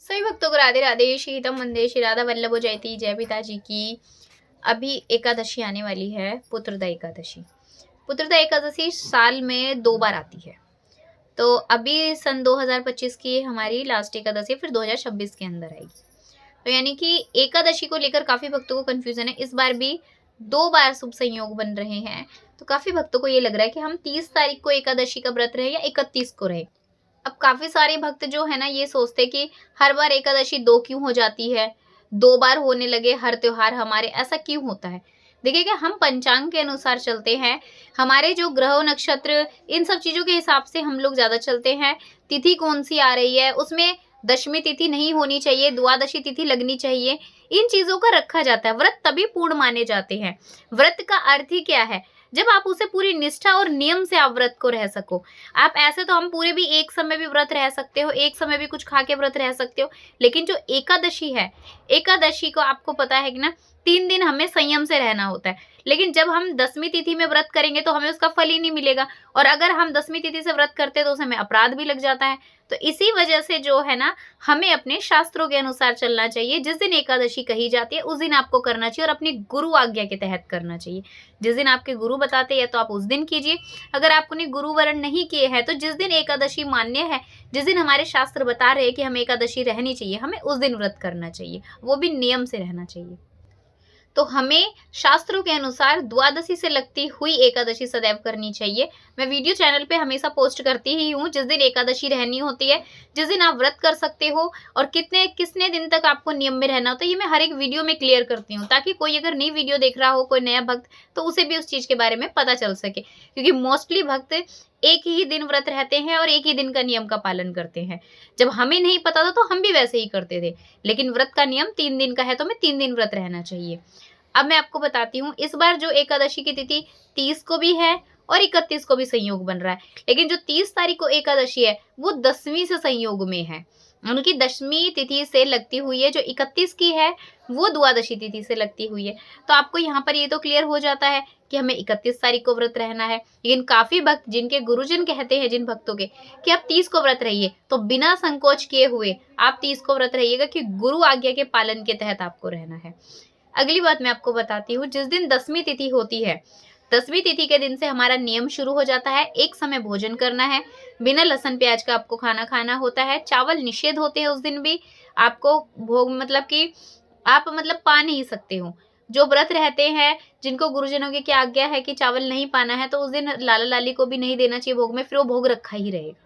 सभी भक्तों को राधे राधे। श्री हितम वंदे श्री राधा वल्लभ जयती। जय पिताजी की। अभी एकादशी आने वाली है, पुत्रदा एकादशी। पुत्रदा एकादशी साल में 2 बार आती है। तो अभी सन 2025 की हमारी लास्ट एकादशी, फिर 2026 के अंदर आएगी। तो यानी कि एकादशी को लेकर काफी भक्तों को कंफ्यूजन है। इस बार भी 2 बार शुभ संयोग बन रहे हैं। तो काफी भक्तों को ये लग रहा है कि हम 30 तारीख को एकादशी का व्रत रहे या 31 को रहे। अब काफी सारे भक्त जो है ना, ये सोचते कि हर बार एकादशी 2 क्यों हो जाती है, 2 बार होने लगे हर त्योहार हमारे, ऐसा क्यों होता है। देखिए कि हम पंचांग के अनुसार चलते हैं। हमारे जो ग्रह नक्षत्र इन सब चीजों के हिसाब से हम लोग ज्यादा चलते हैं। तिथि कौन सी आ रही है, उसमें दशमी तिथि नहीं होनी चाहिए, द्वादशी तिथि लगनी चाहिए, इन चीजों का रखा जाता है। व्रत तभी पूर्ण माने जाते हैं। व्रत का अर्थ ही क्या है, जब आप उसे पूरी निष्ठा और नियम से आप व्रत को रह सको। आप ऐसे तो हम पूरे भी एक समय भी व्रत रह सकते हो, एक समय भी कुछ खा के व्रत रह सकते हो, लेकिन जो एकादशी है, एकादशी को आपको पता है कि ना 3 दिन हमें संयम से रहना होता है। लेकिन जब हम 10वीं तिथि में व्रत करेंगे तो हमें उसका फल ही नहीं मिलेगा, और अगर हम 10वीं तिथि से व्रत करते हैं तो उसे हमें अपराध भी लग जाता है। तो इसी वजह से जो है ना, हमें अपने शास्त्रों के अनुसार चलना चाहिए। जिस दिन एकादशी कही जाती है उस दिन आपको करना चाहिए, और अपनी गुरु आज्ञा के तहत करना चाहिए। जिस दिन आपके गुरु बताते हैं तो आप उस दिन कीजिए। अगर आपने गुरु वर्ण नहीं किए हैं तो जिस दिन एकादशी मान्य है, जिस दिन हमारे शास्त्र बता रहे हैं कि हमें एकादशी रहनी चाहिए, हमें उस दिन व्रत करना चाहिए, वो भी नियम से रहना चाहिए। तो हमें शास्त्रों के अनुसार द्वादशी से लगती हुई एकादशी सदैव करनी चाहिए। मैं वीडियो चैनल पे हमेशा पोस्ट करती ही हूँ जिस दिन एकादशी रहनी होती है, जिस दिन आप व्रत कर सकते हो, और कितने दिन तक आपको नियम में रहना होता है, ये मैं हर एक वीडियो में क्लियर करती हूँ, ताकि कोई अगर नई वीडियो देख रहा हो, कोई नया भक्त, तो उसे भी उस चीज के बारे में पता चल सके। क्योंकि मोस्टली भक्त एक ही दिन व्रत रहते हैं और एक ही दिन का नियम का पालन करते हैं। जब हमें नहीं पता था तो हम भी वैसे ही करते थे, लेकिन व्रत का नियम 3 दिन का है तो हमें 3 दिन व्रत रहना चाहिए। अब मैं आपको बताती हूँ, इस बार जो एकादशी की तिथि 30 को भी है और 31 को भी संयोग बन रहा है, लेकिन जो 30 तारीख को एकादशी है वो 10वीं से संयोग में है, उनकी 10वीं तिथि से लगती हुई है। जो 31 की है वो द्वादशी तिथि से लगती हुई है। तो आपको यहाँ पर ये तो क्लियर हो जाता है कि हमें 31 तारीख को व्रत रहना है। लेकिन काफी भक्त जिनके गुरुजन कहते हैं, जिन भक्तों के, कि आप 30 को व्रत रहिए, तो बिना संकोच किए हुए आप 30 को व्रत रहिएगा, कि गुरु आज्ञा के पालन के तहत आपको रहना है। अगली बात मैं आपको बताती हूँ, जिस दिन 10वीं तिथि होती है, 10वीं तिथि के दिन से हमारा नियम शुरू हो जाता है। एक समय भोजन करना है, बिना लहसुन प्याज का आपको खाना खाना होता है। चावल निषेध होते हैं उस दिन भी। आपको भोग मतलब कि आप मतलब पा नहीं सकते हो। जो व्रत रहते हैं, जिनको गुरुजनों की क्या आज्ञा है कि चावल नहीं पाना है, तो उस दिन लाला लाली को भी नहीं देना चाहिए भोग में, फिर वो भोग रखा ही रहेगा।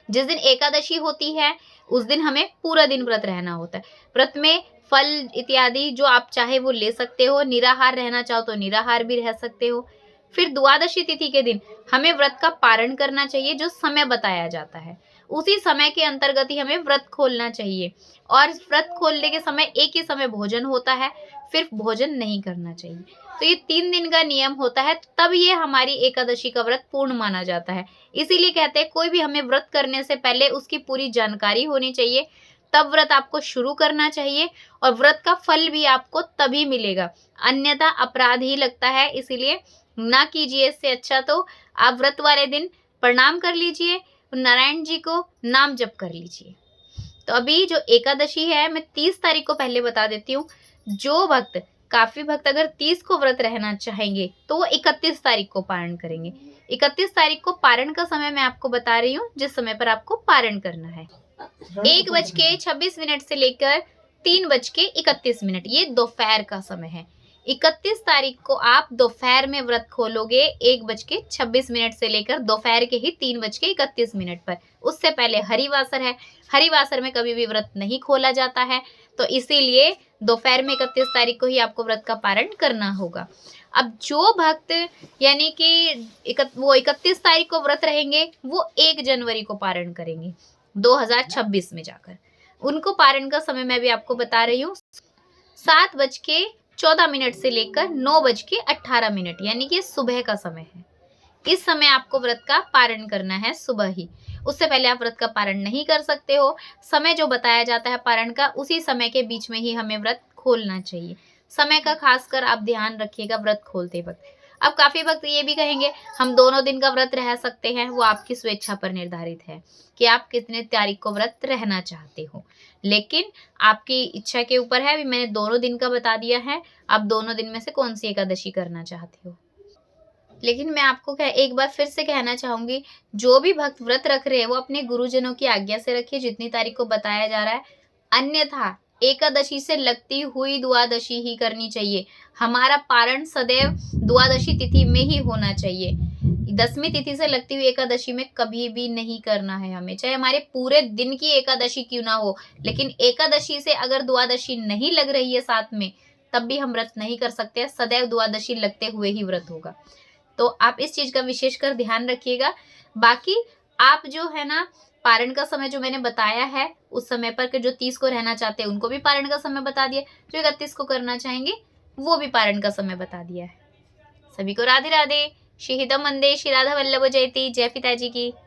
जिस दिन एकादशी होती है उस दिन हमें पूरा दिन व्रत रहना होता है। व्रत में फल इत्यादि जो आप चाहे वो ले सकते हो, निराहार रहना चाहो तो निराहार भी रह सकते हो। फिर द्वादशी तिथि के दिन हमें व्रत का पारण करना चाहिए, जो समय बताया जाता है उसी समय के अंतर्गत ही हमें व्रत खोलना चाहिए। और व्रत खोलने के समय एक ही समय भोजन होता है, फिर भोजन नहीं करना चाहिए। तो ये 3 दिन का नियम होता है, तब ये हमारी एकादशी का व्रत पूर्ण माना जाता है। इसीलिए कहते हैं कोई भी हमें व्रत करने से पहले उसकी पूरी जानकारी होनी चाहिए, तब व्रत आपको शुरू करना चाहिए, और व्रत का फल भी आपको तभी मिलेगा, अन्यथा अपराध ही लगता है। इसीलिए ना कीजिए। इससे अच्छा तो आप व्रत वाले दिन प्रणाम कर लीजिए, नारायण जी को नाम जप कर लीजिए। तो अभी जो एकादशी है, मैं 30 तारीख को पहले बता देती हूँ। जो भक्त, काफी भक्त अगर 30 को व्रत रहना चाहेंगे तो वो 31 तारीख को पारण करेंगे। 31 तारीख को पारण का समय मैं आपको बता रही हूँ, जिस समय पर आपको पारण करना है। 1:26 से लेकर 3:31, ये दोपहर का समय है। 31 तारीख को आप दोपहर में व्रत खोलोगे, 1:26 से लेकर दोपहर के ही 3:31 पर। उससे पहले हरिवासर है, हरिवासर में कभी भी व्रत नहीं खोला जाता है, तो इसीलिए दोपहर में 31 तारीख को ही आपको व्रत का पारण करना होगा। अब जो भक्त यानी कि वो 31 तारीख को व्रत रहेंगे, वो 1 जनवरी को पारण करेंगे 2026 में जाकर। उनको पारण का समय मैं भी आपको बता रही हूँ, 7:14 से लेकर 9:18, यानी कि सुबह का समय है। इस समय आपको व्रत का पारण करना है, सुबह ही। उससे पहले आप व्रत का पारण नहीं कर सकते हो। समय जो बताया जाता है पारण का, उसी समय के बीच में ही हमें व्रत खोलना चाहिए। समय का खासकर आप ध्यान रखिएगा व्रत खोलते वक्त। अब काफ़ी भक्त ये भी कहेंगे हम दोनों दिन का व्रत रह सकते हैं, वो आपकी स्वेच्छा पर निर्धारित है कि आप कितने तारीख को व्रत रहना चाहते हो। लेकिन आपकी इच्छा के ऊपर है, अभी मैंने दोनों दिन का बता दिया है, आप दोनों दिन में से कौन-सी एकादशी करना चाहते हो। लेकिन मैं आपको एक बार फिर से कहना चाहूँगी, जो भी भक्त व्रत रख रहे हैं, वो अपने गुरुजनों की आज्ञा से रखिए, जितनी तारीख को बताया जा रहा है। अन्यथा एकादशी से लगती हुई द्वादशी ही करनी चाहिए। हमारा पारण सदैव द्वादशी तिथि में ही होना चाहिए। 10वीं तिथि से लगती हुई एकादशी में कभी भी नहीं करना है हमें, चाहे हमारे पूरे दिन की एकादशी क्यों ना हो। लेकिन एकादशी से अगर द्वादशी नहीं लग रही है साथ में, तब भी हम व्रत नहीं कर सकते हैं, सदैव द्वादशी लगते हुए ही व्रत होगा। तो आप इस चीज़ का विशेषकर ध्यान रखिएगा। बाकी आप जो है ना, पारण का समय जो मैंने बताया है, उस समय पर के जो 30 को रहना चाहते हैं, उनको भी पारण का समय बता दिया। जो 31 को करना चाहेंगे, वो भी पारण का समय बता दिया है। सभी को राधे राधे। श्री हितम वंदे, श्री राधा वल्लभ जयती। जय पिताजी की।